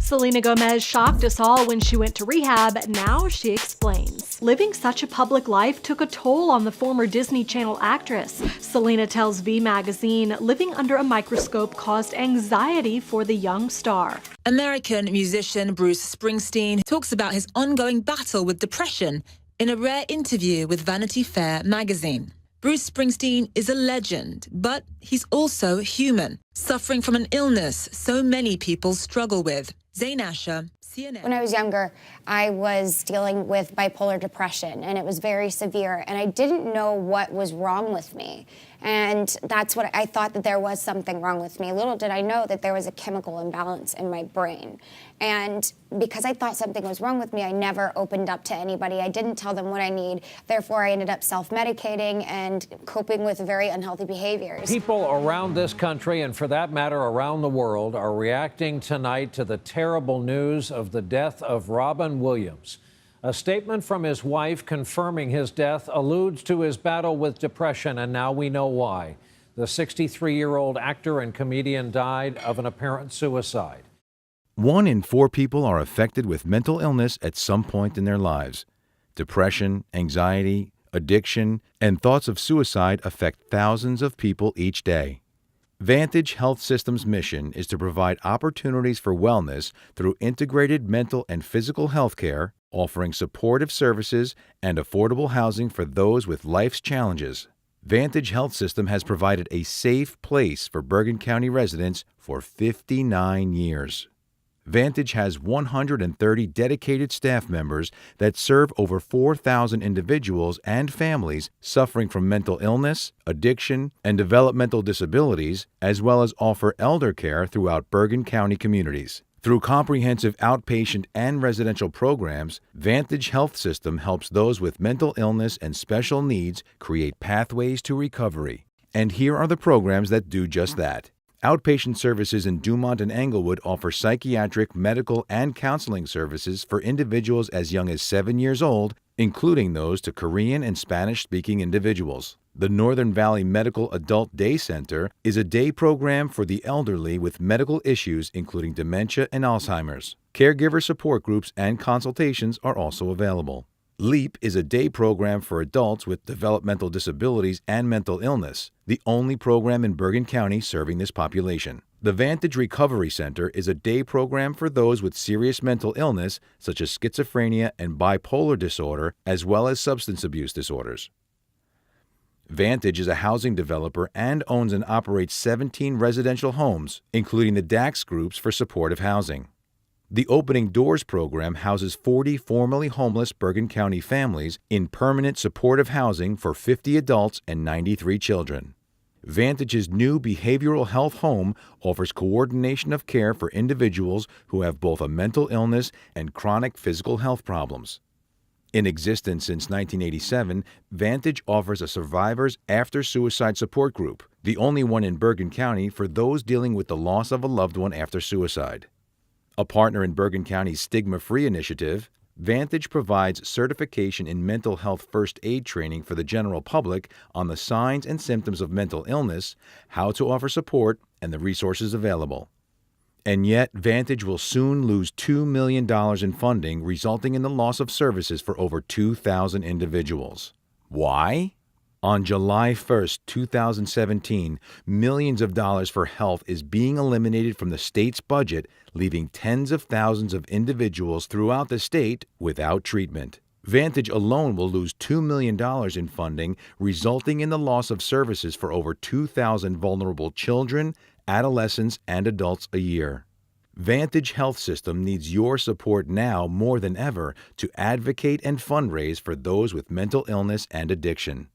Selena Gomez shocked us all when she went to rehab. Now she explains. Living such a public life took a toll on the former Disney Channel actress. Selena tells V Magazine living under a microscope caused anxiety for the young star. American musician Bruce Springsteen talks about his ongoing battle with depression in a rare interview with Vanity Fair magazine. Bruce Springsteen is a legend, but he's also human, suffering from an illness so many people struggle with. Zayn Asher, CNN. When I was younger, I was dealing with bipolar depression, and it was very severe, and I didn't know what was wrong with me. And that's what I thought, that there was something wrong with me. Little did I know that there was a chemical imbalance in my brain. And because I thought something was wrong with me, I never opened up to anybody. I didn't tell them what I need. Therefore, I ended up self-medicating and coping with very unhealthy behaviors. People around this country, and for that matter, around the world, are reacting tonight to the terrible news of the death of Robin Williams. A statement from his wife confirming his death alludes to his battle with depression, and now we know why. The 63-year-old actor and comedian died of an apparent suicide. 1 in 4 people are affected with mental illness at some point in their lives. Depression, anxiety, addiction, and thoughts of suicide affect thousands of people each day. Vantage Health System's mission is to provide opportunities for wellness through integrated mental and physical health care, offering supportive services and affordable housing for those with life's challenges. Vantage Health System has provided a safe place for Bergen County residents for 59 years. Vantage has 130 dedicated staff members that serve over 4,000 individuals and families suffering from mental illness, addiction, and developmental disabilities, as well as offer elder care throughout Bergen County communities. Through comprehensive outpatient and residential programs, Vantage Health System helps those with mental illness and special needs create pathways to recovery. And here are the programs that do just that. Outpatient services in Dumont and Englewood offer psychiatric, medical, and counseling services for individuals as young as 7 years old, including those to Korean and Spanish-speaking individuals. The Northern Valley Medical Adult Day Center is a day program for the elderly with medical issues including dementia and Alzheimer's. Caregiver support groups and consultations are also available. LEAP is a day program for adults with developmental disabilities and mental illness, the only program in Bergen County serving this population. The Vantage Recovery Center is a day program for those with serious mental illness such as schizophrenia and bipolar disorder, as well as substance abuse disorders. Vantage is a housing developer and owns and operates 17 residential homes, including the DAX groups for supportive housing. The Opening Doors program houses 40 formerly homeless Bergen County families in permanent supportive housing for 50 adults and 93 children. Vantage's new behavioral health home offers coordination of care for individuals who have both a mental illness and chronic physical health problems. In existence since 1987, Vantage offers a survivors after suicide support group, the only one in Bergen County for those dealing with the loss of a loved one after suicide. A partner in Bergen County's Stigma-Free initiative, Vantage provides certification in mental health first aid training for the general public on the signs and symptoms of mental illness, how to offer support, and the resources available. And yet, Vantage will soon lose $2 million in funding, resulting in the loss of services for over 2,000 individuals. Why? On July 1, 2017, millions of dollars for health is being eliminated from the state's budget, leaving tens of thousands of individuals throughout the state without treatment. Vantage alone will lose $2 million in funding, resulting in the loss of services for over 2,000 vulnerable children, adolescents, and adults a year. Vantage Health System needs your support now more than ever to advocate and fundraise for those with mental illness and addiction.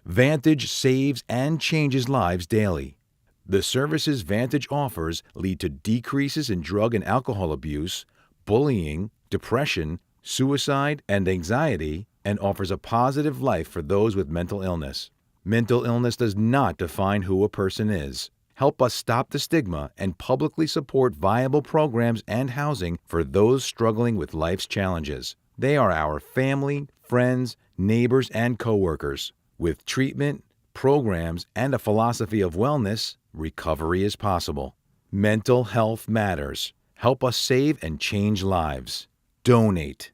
Vantage saves and changes lives daily. The services Vantage offers lead to decreases in drug and alcohol abuse, bullying, depression, suicide, and anxiety, and offers a positive life for those with mental illness. Mental illness does not define who a person is. Help us stop the stigma and publicly support viable programs and housing for those struggling with life's challenges. They are our family, friends, neighbors, and coworkers. With treatment, programs, and a philosophy of wellness, recovery is possible. Mental health matters. Help us save and change lives. Donate.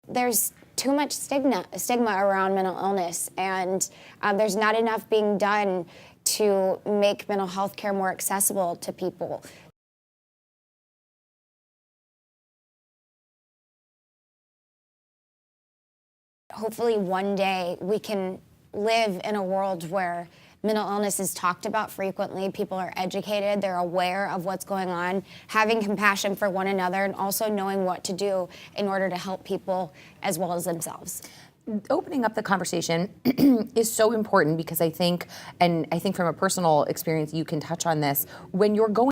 There's too much stigma around mental illness, and there's not enough being done to make mental health care more accessible to people. Hopefully one day we can live in a world where mental illness is talked about frequently, people are educated, they're aware of what's going on, having compassion for one another, and also knowing what to do in order to help people as well as themselves. Opening up the conversation is so important because I think, and I think from a personal experience, you can touch on this, when you're going